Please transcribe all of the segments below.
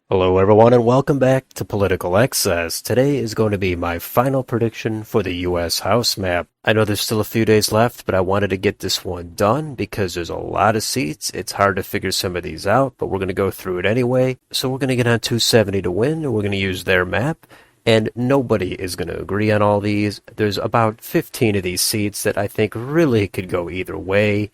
Hello, everyone, and welcome back to Political Excess. Today is going to be my final prediction for the U.S. House map. I know there's still a few days left, but I wanted to get this one done because there's a lot of seats. It's hard to figure some of these out, but we're going to go through it anyway. So we're going to get on 270 to win, and we're going to use their map. And nobody is going to agree on all these. There's about 15 of these seats that I think really could go either way,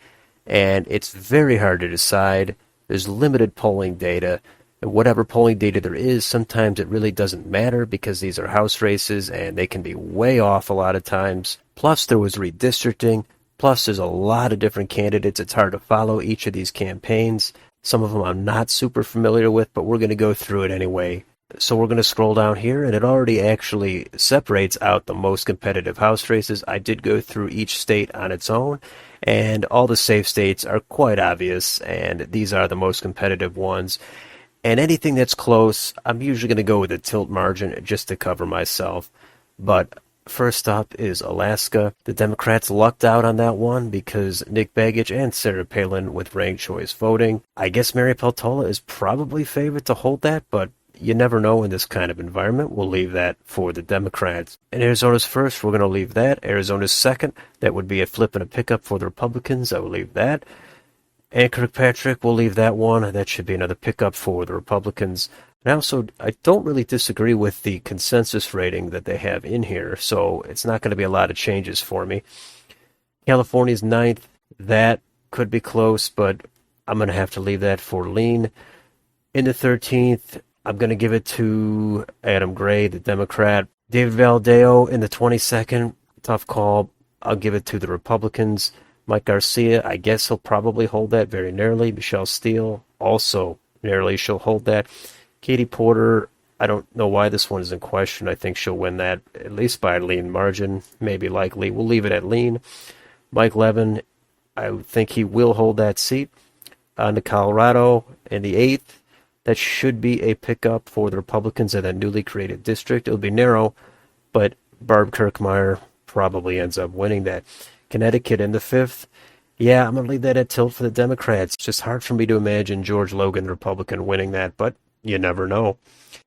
and it's very hard to decide. There's limited polling data. Whatever polling data there is, sometimes it really doesn't matter because these are House races and they can be way off a lot of times. Plus, there was redistricting. Plus, there's a lot of different candidates. It's hard to follow each of these campaigns. Some of them I'm not super familiar with, but we're going to go through it anyway. So we're going to scroll down here, and it already actually separates out the most competitive House races. I did go through each state on its own, and all the safe states are quite obvious, and these are the most competitive ones. And anything that's close, I'm usually going to go with a tilt margin just to cover myself. But first up is Alaska. The Democrats lucked out on that one because Nick Begich and Sarah Palin with ranked choice voting. I guess Mary Peltola is probably favored to hold that, but you never know in this kind of environment. We'll leave that for the Democrats. And Arizona's first, we're going to leave that. Arizona's second, that would be a flip and a pickup for the Republicans. I will leave that. And Kirkpatrick, we'll leave that one. That should be another pickup for the Republicans. And also, I don't really disagree with the consensus rating that they have in here, so it's not going to be a lot of changes for me. California's ninth, that could be close, but I'm going to have to leave that for lean. In the 13th, I'm going to give it to Adam Gray, the Democrat. David Valadao in the 22nd, tough call. I'll give it to the Republicans. Mike Garcia, I guess he'll probably hold that very narrowly. Michelle Steele, also narrowly, she'll hold that. Katie Porter, I don't know why this one is in question. I think she'll win that, at least by a lean margin, maybe likely. We'll leave it at lean. Mike Levin, I think he will hold that seat. On to Colorado in the 8th, that should be a pickup for the Republicans in that newly created district. It'll be narrow, but Barb Kirkmeyer probably ends up winning that. Connecticut in the 5th. Yeah, I'm going to leave that at tilt for the Democrats. It's just hard for me to imagine George Logan, the Republican, winning that, but you never know.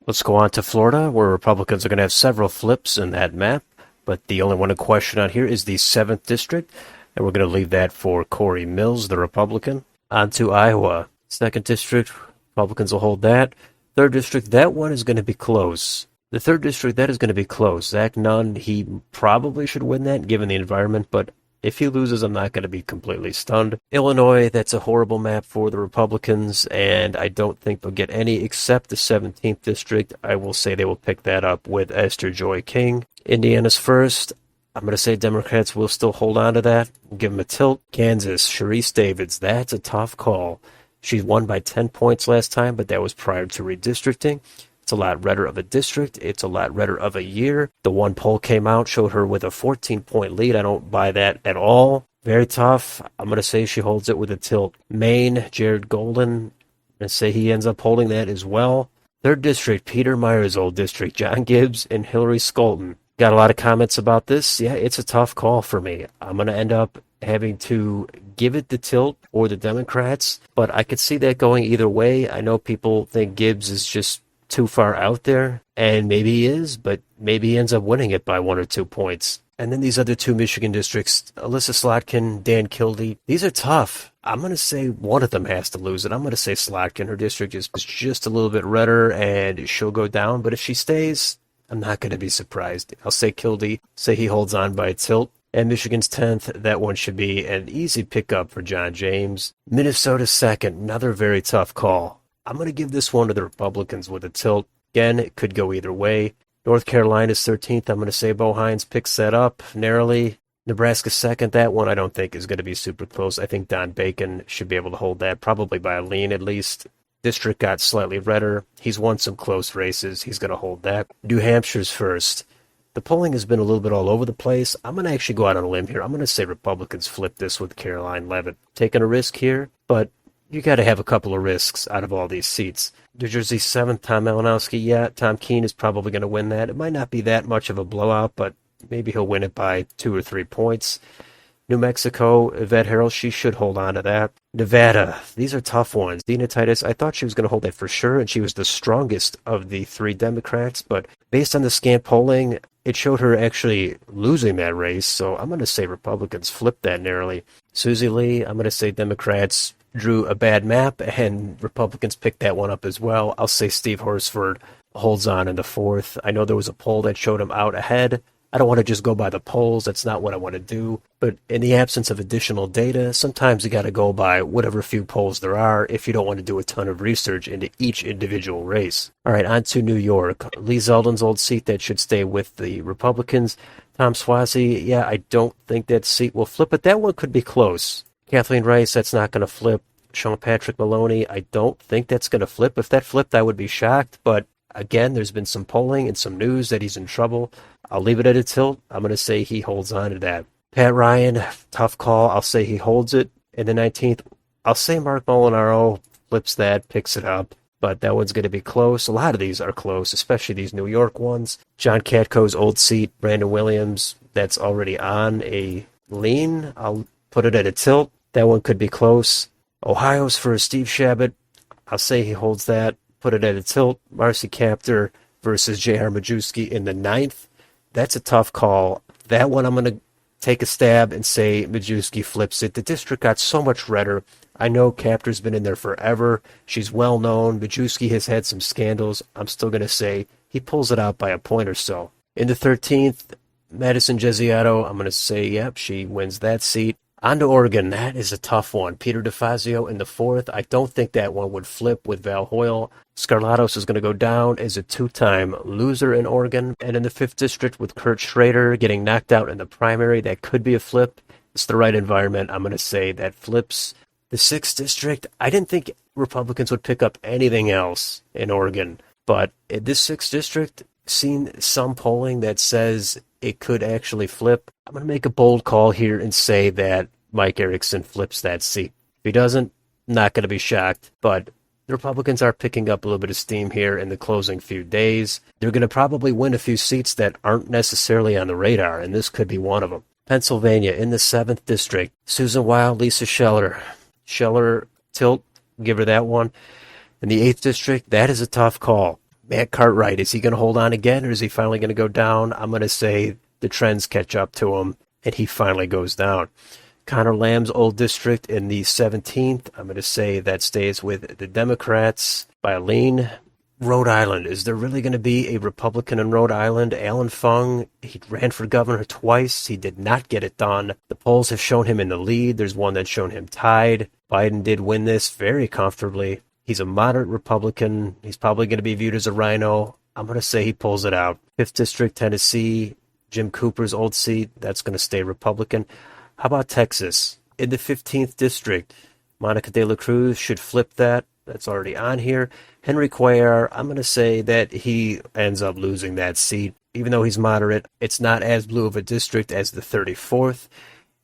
Let's go on to Florida, where Republicans are going to have several flips in that map, but the only one in question on here is the 7th district, and we're going to leave that for Corey Mills, the Republican. On to Iowa. 2nd district, Republicans will hold that. 3rd district, that one is going to be close. The 3rd district, that is going to be close. Zach Nunn, he probably should win that given the environment, but if he loses, I'm not going to be completely stunned. Illinois, that's a horrible map for the Republicans, and I don't think they'll get any except the 17th district. I will say they will pick that up with Esther Joy King. Indiana's first. I'm going to say Democrats will still hold on to that. Give them a tilt. Kansas, Sharice Davids, that's a tough call. She won by 10 points last time, but that was prior to redistricting. It's a lot redder of a district. It's a lot redder of a year. The one poll came out, showed her with a 14-point lead. I don't buy that at all. Very tough. I'm going to say she holds it with a tilt. Maine, Jared Golden. I'm going to say he ends up holding that as well. 3rd district, Peter Meyer's old district. John Gibbs and Hillary Scholten. Got a lot of comments about this. Yeah, it's a tough call for me. I'm going to end up having to give it the tilt or the Democrats, but I could see that going either way. I know people think Gibbs is just too far out there, and maybe he is, but maybe he ends up winning it by 1 or 2 points. And then these other 2 Michigan districts, Alyssa Slotkin, Dan Kildee, these are tough. I'm going to say one of them has to lose it. I'm going to say Slotkin. Her district is just a little bit redder, and she'll go down, but if she stays, I'm not going to be surprised. I'll say Kildee, say he holds on by a tilt. And Michigan's 10th, that one should be an easy pickup for John James. Minnesota's 2nd, another very tough call. I'm going to give this one to the Republicans with a tilt. Again, it could go either way. North Carolina's 13th. I'm going to say Bo Hines picks that up narrowly. Nebraska's 2nd. That one I don't think is going to be super close. I think Don Bacon should be able to hold that, probably by a lean at least. District got slightly redder. He's won some close races. He's going to hold that. New Hampshire's first. The polling has been a little bit all over the place. I'm going to actually go out on a limb here. I'm going to say Republicans flip this with Caroline Leavitt. Taking a risk here, but you got to have a couple of risks out of all these seats. New Jersey 7th, Tom Malinowski. Yeah, Tom Keene is probably going to win that. It might not be that much of a blowout, but maybe he'll win it by 2 or 3 points. New Mexico, Yvette Harrell, she should hold on to that. Nevada, these are tough ones. Dina Titus, I thought she was going to hold that for sure, and she was the strongest of the three Democrats, but based on the scant polling, it showed her actually losing that race, so I'm going to say Republicans flipped that narrowly. Susie Lee, I'm going to say Democrats drew a bad map, and Republicans picked that one up as well. I'll say Steve Horsford holds on in the fourth. I know there was a poll that showed him out ahead. I don't want to just go by the polls. That's not what I want to do. But in the absence of additional data, sometimes you got to go by whatever few polls there are if you don't want to do a ton of research into each individual race. All right, on to New York. Lee Zeldin's old seat that should stay with the Republicans. Tom Suozzi, yeah, I don't think that seat will flip, but that one could be close. Kathleen Rice, that's not going to flip. Sean Patrick Maloney, I don't think that's going to flip. If that flipped, I would be shocked, but again, there's been some polling and some news that he's in trouble. I'll leave it at a tilt. I'm going to say he holds on to that. Pat Ryan, tough call. I'll say he holds it in the 19th. I'll say Mark Molinaro flips that, picks it up, but that one's going to be close. A lot of these are close, especially these New York ones. John Katko's old seat, Brandon Williams, that's already on a lean. I'll put it at a tilt. That one could be close. Ohio's for Steve Shabbat. I'll say he holds that. Put it at a tilt. Marcy Kaptur versus J.R. Majewski in the 9th. That's a tough call. That one I'm going to take a stab and say Majewski flips it. The district got so much redder. I know Kaptur's been in there forever. She's well known. Majewski has had some scandals. I'm still going to say he pulls it out by a point or so. In the 13th, Madison Jeziato, I'm going to say, yep, she wins that seat. On to Oregon. That is a tough one. Peter DeFazio in the 4th. I don't think that one would flip with Val Hoyle. Scarlatos is going to go down as a two-time loser in Oregon. And in the 5th district with Kurt Schrader getting knocked out in the primary, that could be a flip. It's the right environment. I'm going to say that flips. The 6th district, I didn't think Republicans would pick up anything else in Oregon. But in this 6th district, seen some polling that says it could actually flip. I'm going to make a bold call here and say that Mike Erickson flips that seat. If he doesn't, not going to be shocked. But the Republicans are picking up a little bit of steam here in the closing few days. They're going to probably win a few seats that aren't necessarily on the radar, and this could be one of them. Pennsylvania in the 7th district. Susan Wild, Lisa Scheller. Scheller, tilt, give her that one. In the 8th district, that is a tough call. Matt Cartwright, is he going to hold on again, or is he finally going to go down? I'm going to say the trends catch up to him, and he finally goes down. Connor Lamb's old district in the 17th, I'm going to say that stays with the Democrats by a lean. Rhode Island, is there really going to be a Republican in Rhode Island? Alan Fung, he ran for governor twice. He did not get it done. The polls have shown him in the lead. There's one that's shown him tied. Biden did win this very comfortably. He's a moderate Republican. He's probably going to be viewed as a rhino. I'm going to say he pulls it out. 5th District, Tennessee, Jim Cooper's old seat, that's going to stay Republican. How about Texas? In the 15th District, Monica De La Cruz should flip that. That's already on here. Henry Cuellar, I'm going to say that he ends up losing that seat. Even though he's moderate, it's not as blue of a district as the 34th.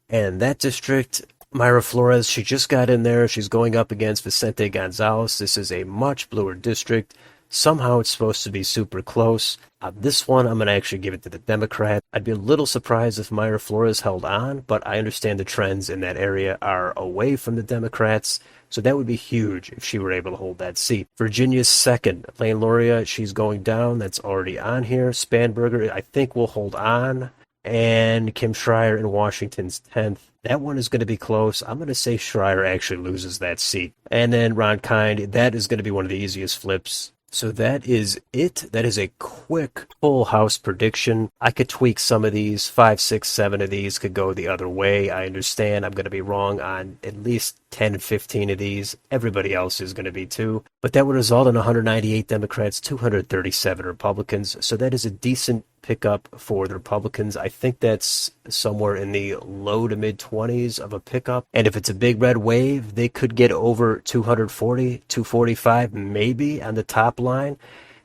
And that district, Mayra Flores, she just got in there. She's going up against Vicente Gonzalez. This is a much bluer district. Somehow it's supposed to be super close. This one, I'm going to actually give it to the Democrat. I'd be a little surprised if Mayra Flores held on, but I understand the trends in that area are away from the Democrats, so that would be huge if she were able to hold that seat. Virginia's 2nd, Lane Luria, she's going down. That's already on here. Spanberger, I think, will hold on. And Kim Schreier in Washington's 10th. That one is going to be close. I'm going to say Schreier actually loses that seat. And then Ron Kind, that is going to be one of the easiest flips. So that is it. That is a quick full house prediction. I could tweak some of these. 5, 6, 7 of these could go the other way. I understand I'm going to be wrong on at least 10, 15 of these. Everybody else is going to be too. But that would result in 198 Democrats, 237 Republicans. So that is a decent pickup for the Republicans. I think that's somewhere in the low to mid 20s of a pickup. And if it's a big red wave, they could get over 240, 245 maybe on the top line.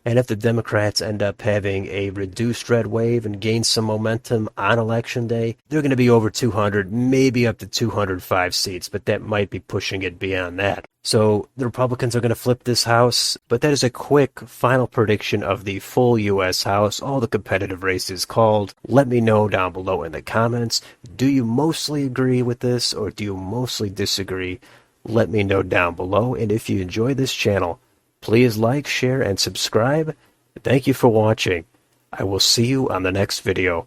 And if the Democrats end up having a reduced red wave and gain some momentum on Election Day, they're going to be over 200, maybe up to 205 seats, but that might be pushing it beyond that. So the Republicans are going to flip this House, but that is a quick final prediction of the full U.S. House, all the competitive races called. Let me know down below in the comments. Do you mostly agree with this, or do you mostly disagree? Let me know down below, and if you enjoy this channel, please like, share, and subscribe. Thank you for watching. I will see you on the next video.